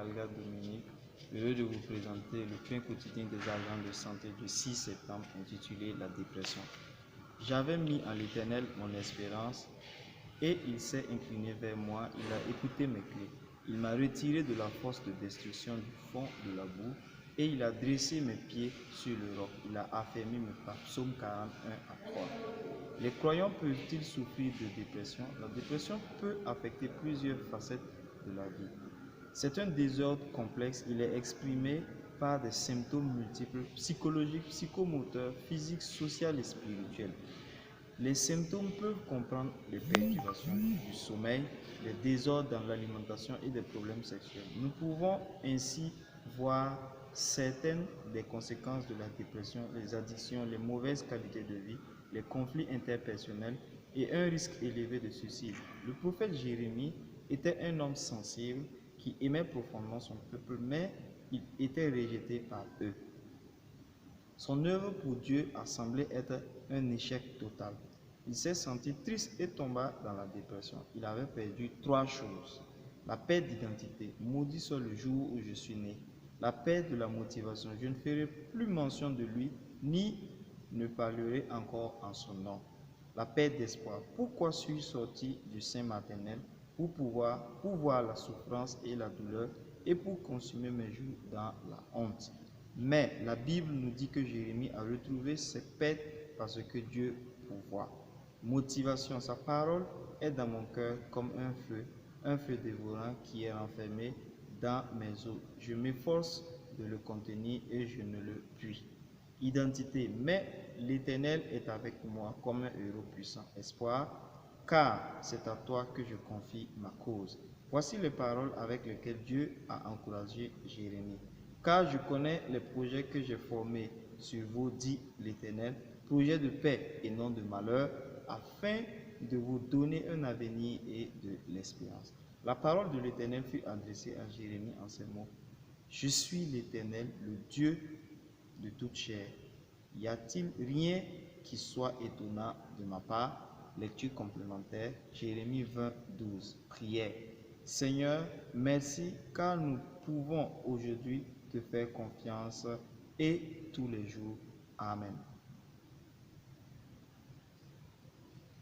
Kalga Dominique, heureux de vous présenter le point quotidien des agents de santé du 6 septembre intitulé La dépression. J'avais mis en l'Éternel mon espérance et il s'est incliné vers moi, il a écouté mes cris. Il m'a retiré de la force de destruction du fond de la boue et il a dressé mes pieds sur le roc. Il a affermi mes pas. Psaume 41 à 3. Les croyants peuvent-ils souffrir de dépression? La dépression peut affecter plusieurs facettes de la vie. C'est un désordre complexe. Il est exprimé par des symptômes multiples, psychologiques, psychomoteurs, physiques, sociaux et spirituels. Les symptômes peuvent comprendre les perturbations du sommeil, des désordres dans l'alimentation et des problèmes sexuels. Nous pouvons ainsi voir certaines des conséquences de la dépression, les addictions, les mauvaises qualités de vie, les conflits interpersonnels et un risque élevé de suicide. Le prophète Jérémie était un homme sensible qui aimait profondément son peuple, mais il était rejeté par eux. Son œuvre pour Dieu a semblé être un échec total. Il s'est senti triste et tomba dans la dépression. Il avait perdu 3 choses. La perte d'identité, maudit soit le jour où je suis né. La perte de la motivation, je ne ferai plus mention de lui, ni ne parlerai encore en son nom. La perte d'espoir, pourquoi suis-je sorti du sein maternel pour voir la souffrance et la douleur et pour consumer mes jours dans la honte. Mais la Bible nous dit que Jérémie a retrouvé ses pertes parce que Dieu pourvoit. Motivation, sa parole est dans mon cœur comme un feu dévorant qui est enfermé dans mes os. Je m'efforce de le contenir et je ne le puis. Identité, mais l'Éternel est avec moi comme un héros puissant. Espoir, car c'est à toi que je confie ma cause. Voici les paroles avec lesquelles Dieu a encouragé Jérémie. Car je connais les projets que j'ai formés sur vous, dit l'Éternel, projets de paix et non de malheur, afin de vous donner un avenir et de l'espérance. La parole de l'Éternel fut adressée à Jérémie en ces mots. Je suis l'Éternel, le Dieu de toute chair. Y a-t-il rien qui soit étonnant de ma part? Lecture complémentaire, Jérémie 20, 12. Prière. Seigneur, merci car nous pouvons aujourd'hui te faire confiance et tous les jours. Amen.